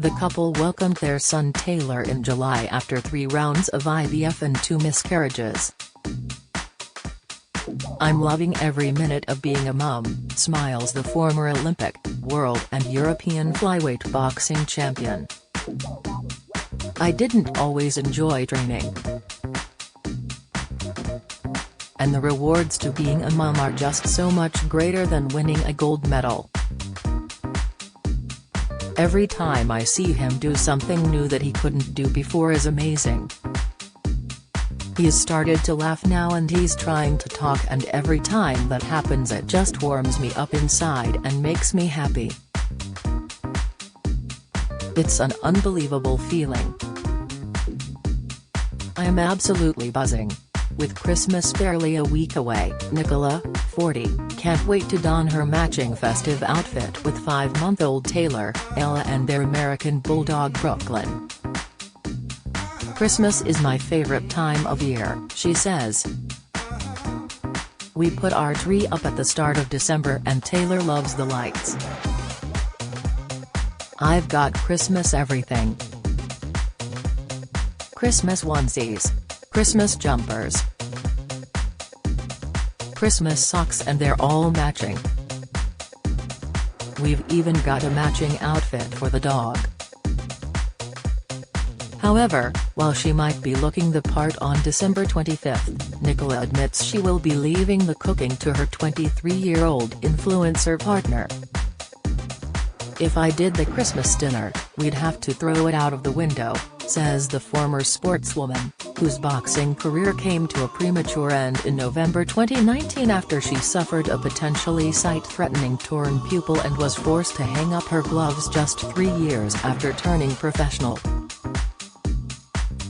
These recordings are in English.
The couple welcomed their son Taylor in July after 3 rounds of IVF and 2 miscarriages. "I'm loving every minute of being a mum," smiles the former Olympic, world and European flyweight boxing champion. "I didn't always enjoy training. And the rewards to being a mum are just so much greater than winning a gold medal. Every time I see him do something new that he couldn't do before is amazing. He's started to laugh now and he's trying to talk, and every time that happens it just warms me up inside and makes me happy. It's an unbelievable feeling. I am absolutely buzzing. With Christmas barely a week away, Nicola, 40, can't wait to don her matching festive outfit with 5-month-old Taylor, Ella and their American bulldog Brooklyn. "Christmas is my favorite time of year," she says. "We put our tree up at the start of December and Taylor loves the lights. I've got Christmas everything. Christmas onesies. Christmas jumpers. Christmas socks, and they're all matching. We've even got a matching outfit for the dog." However, while she might be looking the part on December 25th, Nicola admits she will be leaving the cooking to her 23-year-old influencer partner. "If I did the Christmas dinner, we'd have to throw it out of the window," says the former sportswoman, whose boxing career came to a premature end in November 2019 after she suffered a potentially sight-threatening torn pupil and was forced to hang up her gloves just 3 years after turning professional.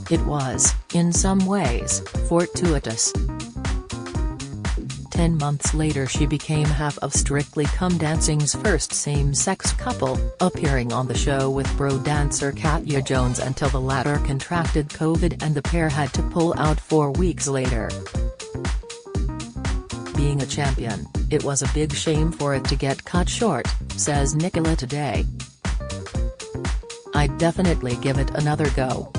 "It was, in some ways, fortuitous." 10 months later she became half of Strictly Come Dancing's first same-sex couple, appearing on the show with bro dancer Katya Jones until the latter contracted COVID and the pair had to pull out 4 weeks later. "Being a champion, it was a big shame for it to get cut short," says Nicola today. "I'd definitely give it another go.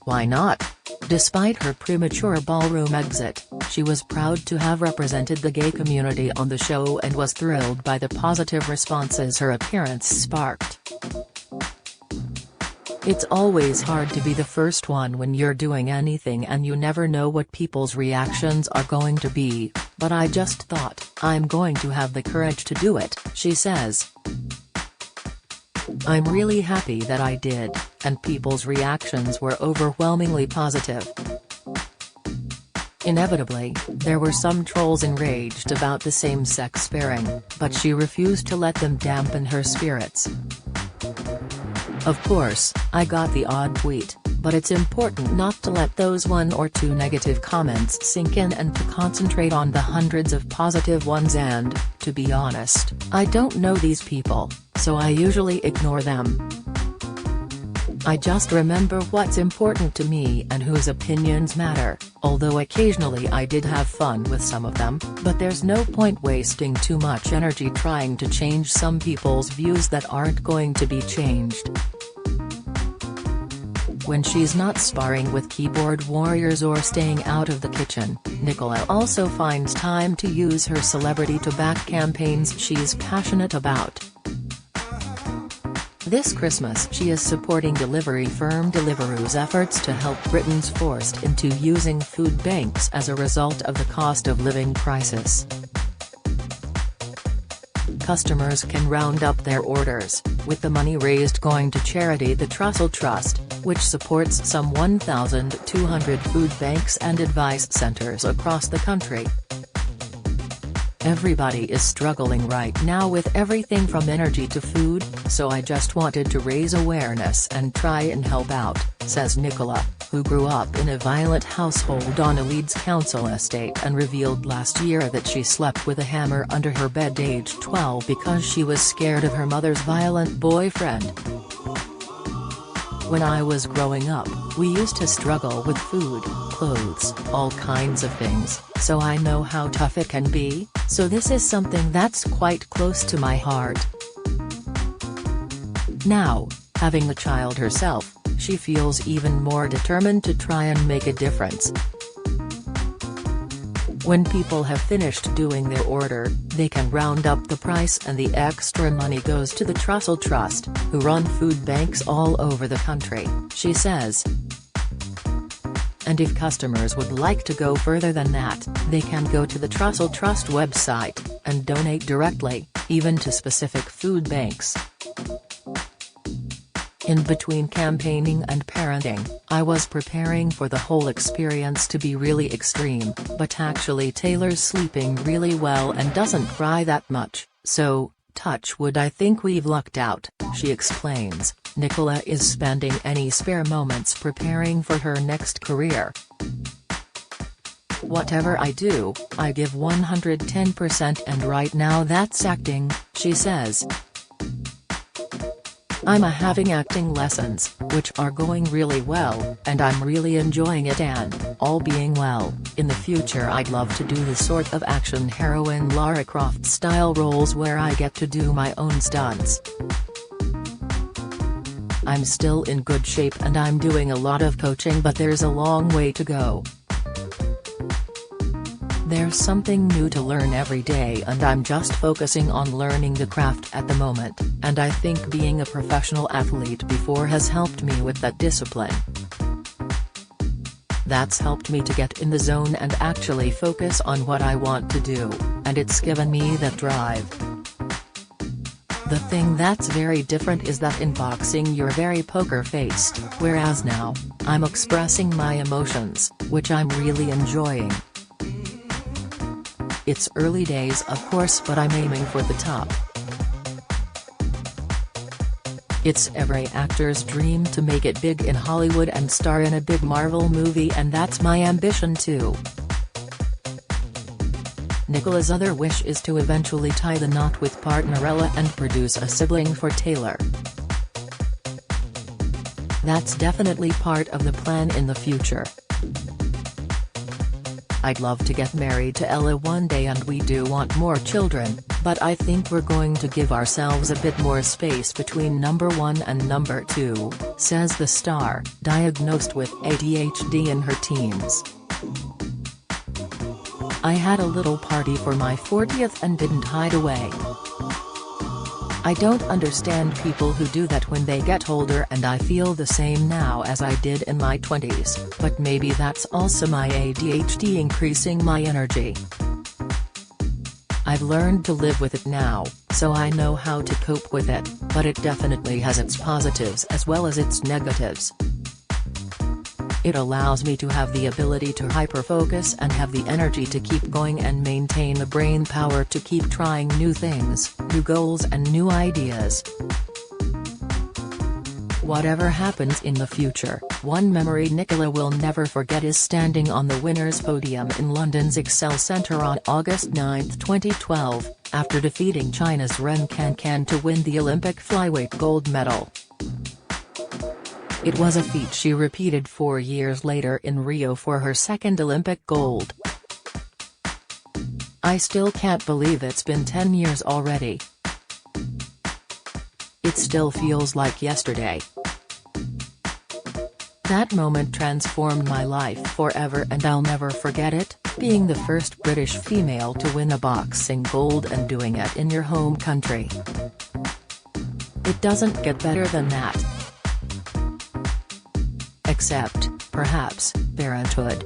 Why not?" Despite her premature ballroom exit, she was proud to have represented the gay community on the show and was thrilled by the positive responses her appearance sparked. "It's always hard to be the first one when you're doing anything and you never know what people's reactions are going to be, but I just thought, I'm going to have the courage to do it," she says. "I'm really happy that I did, and people's reactions were overwhelmingly positive. Inevitably, there were some trolls enraged about the same-sex pairing, but she refused to let them dampen her spirits. Of course, I got the odd tweet, but it's important not to let those 1 or 2 negative comments sink in and to concentrate on the hundreds of positive ones and, to be honest, I don't know these people, so I usually ignore them. I just remember what's important to me and whose opinions matter, although occasionally I did have fun with some of them, but there's no point wasting too much energy trying to change some people's views that aren't going to be changed." When she's not sparring with keyboard warriors or staying out of the kitchen, Nicola also finds time to use her celebrity to back campaigns she's passionate about. This Christmas she is supporting delivery firm Deliveroo's efforts to help Britons forced into using food banks as a result of the cost of living crisis. Customers can round up their orders, with the money raised going to charity the Trussell Trust, which supports some 1,200 food banks and advice centers across the country. "Everybody is struggling right now with everything from energy to food, so I just wanted to raise awareness and try and help out," says Nicola, who grew up in a violent household on a Leeds council estate and revealed last year that she slept with a hammer under her bed aged 12 because she was scared of her mother's violent boyfriend. "When I was growing up, we used to struggle with food, clothes, all kinds of things, so I know how tough it can be, so this is something that's quite close to my heart." Now, having a child herself, she feels even more determined to try and make a difference. When people have finished doing their order, they can round up the price and the extra money goes to the Trussell Trust, who run food banks all over the country, she says. And if customers would like to go further than that, they can go to the Trussell Trust website, and donate directly, even to specific food banks. In between campaigning and parenting, I was preparing for the whole experience to be really extreme, but actually Taylor's sleeping really well and doesn't cry that much, so, touch wood, I think we've lucked out, she explains. Nicola is spending any spare moments preparing for her next career. Whatever I do, I give 110% and right now that's acting, she says. I'm having acting lessons, which are going really well, and I'm really enjoying it and, all being well, in the future I'd love to do the sort of action heroine Lara Croft style roles where I get to do my own stunts. I'm still in good shape and I'm doing a lot of coaching, but there's a long way to go. There's something new to learn every day and I'm just focusing on learning the craft at the moment, and I think being a professional athlete before has helped me with that discipline. That's helped me to get in the zone and actually focus on what I want to do, and it's given me that drive. The thing that's very different is that in boxing you're very poker-faced, whereas now, I'm expressing my emotions, which I'm really enjoying. It's early days of course, but I'm aiming for the top. It's every actor's dream to make it big in Hollywood and star in a big Marvel movie, and that's my ambition too. Nicola's other wish is to eventually tie the knot with partner Ella and produce a sibling for Taylor. That's definitely part of the plan in the future. I'd love to get married to Ella one day and we do want more children, but I think we're going to give ourselves a bit more space between number 1 and number 2, says the star, diagnosed with ADHD in her teens. I had a little party for my 40th and didn't hide away. I don't understand people who do that when they get older, and I feel the same now as I did in my 20s, but maybe that's also my ADHD increasing my energy. I've learned to live with it now, so I know how to cope with it, but it definitely has its positives as well as its negatives. It allows me to have the ability to hyper-focus and have the energy to keep going and maintain the brain power to keep trying new things, new goals and new ideas. Whatever happens in the future, one memory Nicola will never forget is standing on the winners' podium in London's Excel Centre on August 9, 2012, after defeating China's Ren Can to win the Olympic flyweight gold medal. It was a feat she repeated 4 years later in Rio for her second Olympic gold. I still can't believe it's been 10 years already. It still feels like yesterday. That moment transformed my life forever and I'll never forget it, being the first British female to win a boxing gold and doing it in your home country. It doesn't get better than that. Except, perhaps, Parenthood.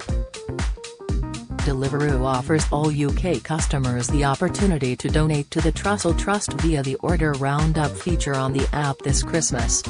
Deliveroo offers all UK customers the opportunity to donate to the Trussell Trust via the Order Roundup feature on the app this Christmas.